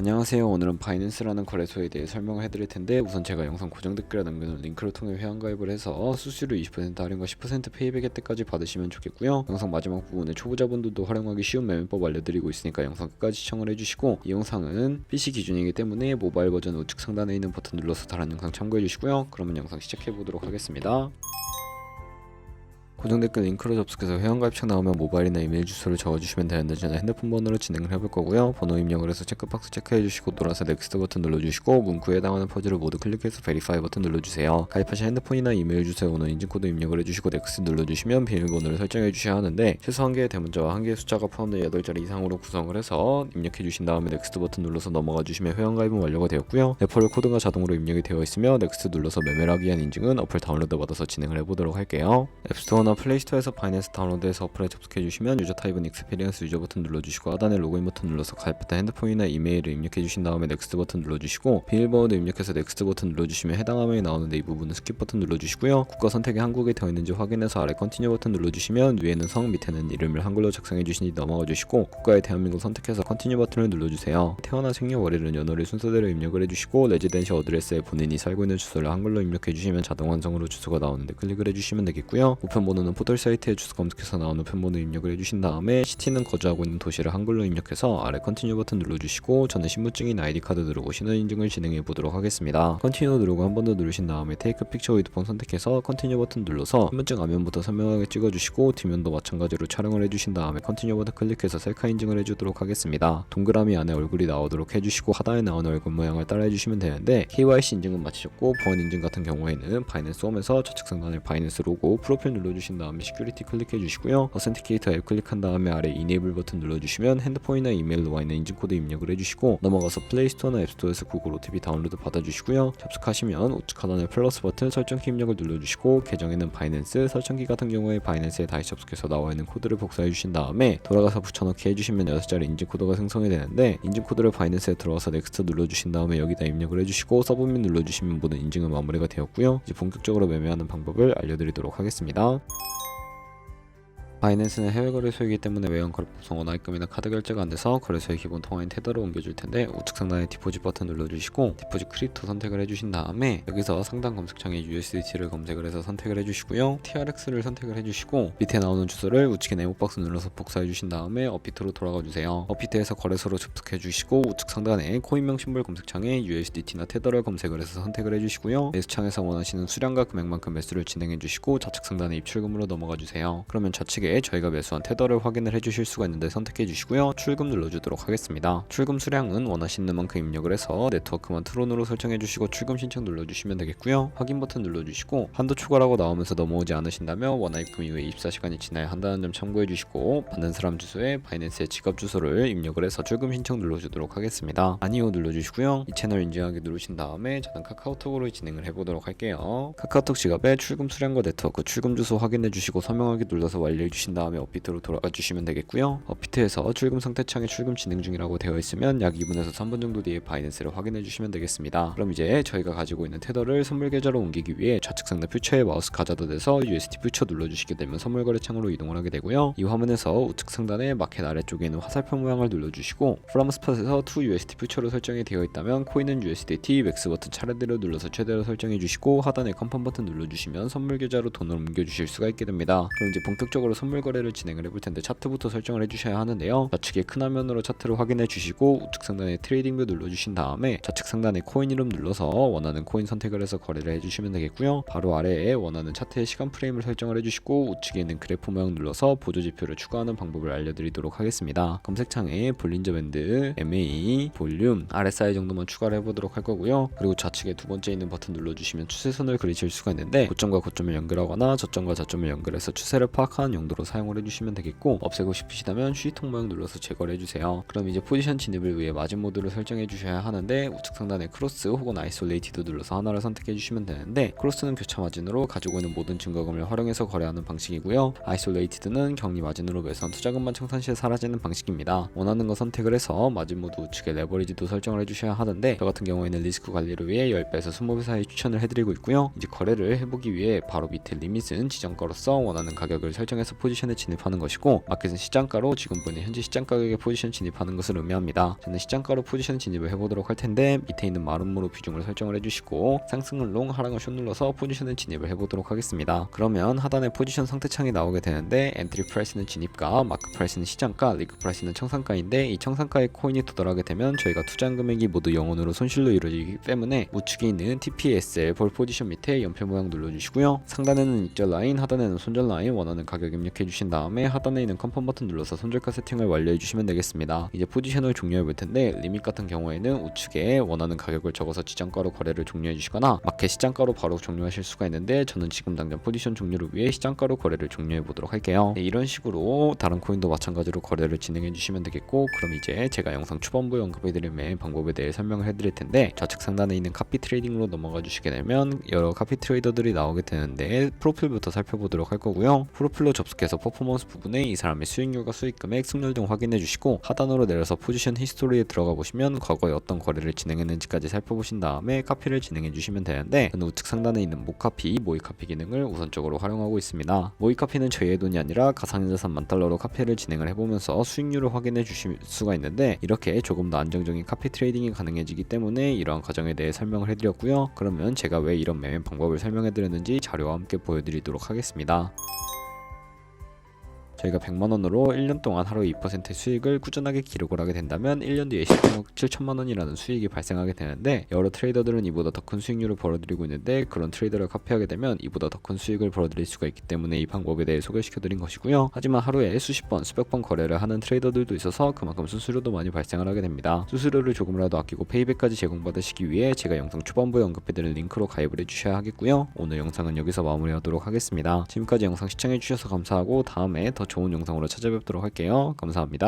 안녕하세요. 오늘은 바이낸스라는 거래소에 대해 설명을 해드릴 텐데, 우선 제가 영상 고정 댓글에 남겨놓은 링크를 통해 회원가입을 해서 수수료 20% 할인과 10% 페이백 혜택까지 받으시면 좋겠고요. 영상 마지막 부분에 초보자분들도 활용하기 쉬운 매매법 알려드리고 있으니까 영상 끝까지 시청을 해주시고, 이 영상은 PC 기준이기 때문에 모바일 버전 우측 상단에 있는 버튼 눌러서 다른 영상 참고해주시고요. 그러면 영상 시작해보도록 하겠습니다. 고정 댓글 링크로 접속해서 회원가입창 나오면 모바일이나 이메일 주소를 적어주시면 되는데, 저는 핸드폰 번호로 진행을 해볼 거고요. 번호 입력을 해서 체크박스 체크해주시고 노란색 넥스트 버튼 눌러주시고, 문구에 해당하는 퍼즐을 모두 클릭해서 베리파이 버튼 눌러주세요. 가입하신 핸드폰이나 이메일 주소에 오는 인증코드 입력을 해주시고 넥스트 눌러주시면 비밀번호를 설정해 주셔야 하는데, 최소 1개의 대문자와 1개의 숫자가 포함된 8자리 이상으로 구성을 해서 입력해 주신 다음에 넥스트 버튼 눌러서 넘어가 주시면 회원가입은 완료가 되었고요. 레퍼럴 코드가 자동으로 입력이 되어 있으며 넥스트 눌러서 매매를 하기 위한 인증은 어플 다운로드 받아서 진행을 해보도록 할게요. 앱스토어나 플레이스토어에서 바이낸스 다운로드해서 어플에 접속해주시면 유저 타입은 익스피리언스 유저 버튼 눌러주시고, 하단에 로그인 버튼 눌러서 가입했던 핸드폰이나 이메일을 입력해주신 다음에 넥스트 버튼 눌러주시고, 비밀번호도 입력해서 넥스트 버튼 눌러주시면 해당 화면이 나오는데, 이 부분은 스킵 버튼 눌러주시고요. 국가 선택이 한국에 되어 있는지 확인해서 아래 컨티뉴 버튼 눌러주시면 위에는 성, 밑에는 이름을 한글로 작성해주신 뒤 넘어가주시고, 국가의 대한민국 선택해서 컨티뉴 버튼을 눌러주세요. 태어난 생년 월일은 연월일 순서대로 입력을 해주시고, 레지던시 어드레스에 본인이 살고 있는 주소를 한글로 입력해주시면 자동 완성으로 주소가 나오는데 클릭을 해주시면 되겠고요. 우편번호는 포털 사이트에 주소 검색해서 나오는 우편번호 입력을 해주신 다음에 시티는 거주하고 있는 도시를 한글로 입력해서 아래 컨티뉴 버튼 눌러주시고, 저는 신분증인 아이디카드 누르고 신원 인증을 진행해 보도록 하겠습니다. 컨티뉴 누르고 한 번 더 누르신 다음에 테이크 픽처 위드 폰 선택해서 컨티뉴 버튼 눌러서 신분증 앞면부터 선명하게 찍어주시고, 뒷면도 마찬가지로 촬영을 해주신 다음에 컨티뉴 버튼 클릭해서 셀카 인증을 해주도록 하겠습니다. 동그라미 안에 얼굴이 나오도록 해주시고, 하단에 나오는 얼굴 모양을 따라 해주시면 되는데, KYC 인증은 마치셨고 보안 인증 같은 경우에는 바이낸스 홈에서 좌측 상단에 바이낸스 로고 프로필 눌러주신 다음에 시큐리티 클릭해 주시고요. 어센티케이터 앱 클릭한 다음에 아래 이네이블 버튼 눌러주시면 핸드폰이나 이메일로 와 있는 인증코드 입력을 해주시고, 넘어가서 플레이스토어나 앱스토어에서 구글 OTP 다운로드 받아주시고요. 접속하시면 우측 하단에 플러스 버튼 설정키 입력을 눌러주시고, 계정에는 바이낸스, 설정키 같은 경우에 바이낸스에 다시 접속해서 나와 있는 코드를 복사해 주신 다음에 돌아가서 붙여넣기 해주시면 6자리 인증코드가 생성이 되는데, 인증코드를 바이낸스에 들어가서 넥스트 눌러주신 다음에 여기다 입력을 해주시고 서브밋 눌러주시면 모든 인증은 마무리가 되었고요. 이제 본격적으로 매매하는 방법을 알려드리도록 하겠습니다. 바이낸스는 해외 거래소이기 때문에 외형 거래법상 원화입금이나 카드 결제가 안 돼서 거래소의 기본 통화인 테더로 옮겨줄 텐데, 우측 상단에 디포짓 버튼 눌러주시고 디포짓 크립토 선택을 해주신 다음에 여기서 상단 검색창에 USDT를 검색을 해서 선택을 해주시고요. TRX를 선택을 해주시고, 밑에 나오는 주소를 우측에 네모박스 눌러서 복사해 주신 다음에 업비트로 돌아가 주세요. 업비트에서 거래소로 접속해 주시고, 우측 상단에 코인명 심볼 검색창에 USDT나 테더를 검색을 해서 선택을 해주시고요. 매수창에서 원하시는 수량과 금액만큼 매수를 진행해 주시고, 좌측 상단에 입출금으로 넘어가 주세요. 그러면 좌측에 저희가 매수한 테더를 확인을 해주실 수가 있는데 선택해 주시고요. 출금 눌러주도록 하겠습니다. 출금 수량은 원하시는 만큼 입력을 해서 네트워크만 트론으로 설정해 주시고 출금 신청 눌러주시면 되겠고요. 확인 버튼 눌러주시고, 한도 초과라고 나오면서 넘어오지 않으신다면 원화입금 이후에 24시간이 지나야 한다는 점 참고해 주시고, 받는 사람 주소에 바이낸스의 지갑 주소를 입력을 해서 출금 신청 눌러주도록 하겠습니다. 아니요 눌러주시고요. 이 채널 인증하기 누르신 다음에 저는 카카오톡으로 진행을 해보도록 할게요. 카카오톡 지갑에 출금 수량과 네트워크 출금 주소 확인해 주시고 서명하기 눌러서 완료해 주신 다음에 업비트로 돌아가 주시면 되겠고요. 업비트에서 출금 상태 창에 출금 진행 중이라고 되어 있으면 약 2분에서 3분 정도 뒤에 바이낸스를 확인해 주시면 되겠습니다. 그럼 이제 저희가 가지고 있는 테더를 선물 계좌로 옮기기 위해 좌측 상단 퓨처에 마우스 가져다 대서 UST 퓨처 눌러주시게 되면 선물 거래 창으로 이동을 하게 되고요. 이 화면에서 우측 상단에 마켓 아래쪽에 있는 화살표 모양을 눌러주시고, 프롬 스팟에서 to UST 퓨처로 설정이 되어 있다면 코인은 USDT 맥스 버튼 차례대로 눌러서 최대로 설정해 주시고, 하단에 컨펌 버튼 눌러주시면 선물 계좌로 돈을 옮겨 주실 수가 있게 됩니다. 그럼 이제 본격적으로 선물 거래를 진행을 해볼 텐데, 차트부터 설정을 해주셔야 하는데요. 좌측에 큰 화면으로 차트를 확인해 주시고, 우측 상단에 트레이딩 뷰 눌러주신 다음에 좌측 상단에 코인 이름 눌러서 원하는 코인 선택을 해서 거래를 해주시면 되겠고요. 바로 아래에 원하는 차트의 시간 프레임을 설정을 해주시고, 우측에 있는 그래프 모양 눌러서 보조 지표를 추가하는 방법을 알려드리도록 하겠습니다. 검색창에 볼린저 밴드, MA, 볼륨, RSI 정도만 추가를 해보도록 할 거고요. 그리고 좌측에 두 번째 있는 버튼 눌러주시면 추세선을 그리실 수가 있는데, 고점과 고점을 연결하거나 저점과 저점을 연결해서 추세를 파악하는 용도로 사용을 해주시면 되겠고, 없애고 싶으시다면 휴지통 모양 눌러서 제거를 해주세요. 그럼 이제 포지션 진입을 위해 마진 모드를 설정해 주셔야 하는데, 우측 상단에 크로스 혹은 아이솔레이티드 눌러서 하나를 선택해 주시면 되는데, 크로스는 교차 마진으로 가지고 있는 모든 증거금을 활용해서 거래하는 방식이고요. 아이솔레이티드는 격리 마진으로 매수한 투자금만 청산 시에 사라지는 방식입니다. 원하는 거 선택을 해서 마진 모드 우측에 레버리지도 설정을 해주셔야 하는데, 저 같은 경우에는 리스크 관리를 위해 10배에서 20배 사이 추천을 해드리고 있고요. 이제 거래를 해보기 위해 바로 밑에 리밋은 지정가로서 원하는 가격을 설정해서 포지션에 진입하는 것이고, 마켓은 시장가로 지금 보이는 현재 시장 가격의 포지션 진입하는 것을 의미합니다. 저는 시장가로 포지션 진입을 해보도록 할 텐데, 밑에 있는 마름모로 비중을 설정을 해주시고 상승은 롱, 하락은 숏 눌러서 포지션에 진입을 해보도록 하겠습니다. 그러면 하단에 포지션 상태창이 나오게 되는데, 엔트리 프라이스는 진입가, 마크 프라이스는 시장가, 리그 프라이스는 청산가인데, 이 청산가에 코인이 도달하게 되면 저희가 투자한 금액이 모두 0원으로 손실로 이루어지기 때문에 우측에 있는 TPSL 볼 포지션 밑에 연필 모양 눌러주시고요. 상단에는 익절 라인, 하단에는 손절 라인 원하는 가격 입력해 주신 다음에 하단에 있는 컨펌 버튼 눌러서 손절가 세팅을 완료해 주시면 되겠습니다. 이제 포지션을 종료해 볼 텐데, 리밋 같은 경우에는 우측에 원하는 가격을 적어서 지정가로 거래를 종료해 주시거나 마켓 시장가로 바로 종료하실 수가 있는데, 저는 지금 당장 포지션 종료를 위해 시장가로 거래를 종료해 보도록 할게요. 네, 이런 식으로 다른 코인도 마찬가지로 거래를 진행해 주시면 되겠고, 그럼 이제 제가 영상 초반부에 언급해 드린 매매 방법에 대해 설명을 해 드릴 텐데, 좌측 상단에 있는 카피 트레이딩으로 넘어가 주시게 되면 여러 카피 트레이더들이 나오게 되는데, 프로필부터 살펴보도록 할 거고요. 프로필로 접속해서 퍼포먼스 부분에 이 사람의 수익률과 수익금액, 승률 등 확인해 주시고, 하단으로 내려서 포지션 히스토리에 들어가 보시면 과거에 어떤 거래를 진행했는지까지 살펴보신 다음에 카피를 진행해 주시면 되는데, 저는 우측 상단에 있는 모카피, 모이카피 기능을 우선적으로 활용하고 있습니다. 모이카피는 저희의 돈이 아니라 가상자산 $10,000로 카피를 진행을 해보면서 수익률을 확인해 주실 수가 있는데, 이렇게 조금 더 안정적인 카피 트레이딩이 가능해지기 때문에 이러한 과정에 대해 설명을 해드렸고요. 그러면 제가 왜 이런 매매 방법을 설명해 드렸는지 자료와 함께 보여드리도록 하겠습니다. 저희가 100만원으로 1년 동안 하루 2% 수익을 꾸준하게 기록을 하게 된다면 1년 뒤에 10억 7천만원이라는 수익이 발생하게 되는데, 여러 트레이더들은 이보다 더 큰 수익률을 벌어들이고 있는데, 그런 트레이더를 카피하게 되면 이보다 더 큰 수익을 벌어들일 수가 있기 때문에 이 방법에 대해 소개시켜드린 것이고요. 하지만 하루에 수십 번, 수백 번 거래를 하는 트레이더들도 있어서 그만큼 수수료도 많이 발생을 하게 됩니다. 수수료를 조금이라도 아끼고 페이백까지 제공받으시기 위해 제가 영상 초반부에 언급해드린 링크로 가입을 해주셔야 하겠고요. 오늘 영상은 여기서 마무리하도록 하겠습니다. 지금까지 영상 시청해주셔서 감사하고, 다음에 더 좋은 영상으로 찾아뵙도록 할게요. 감사합니다.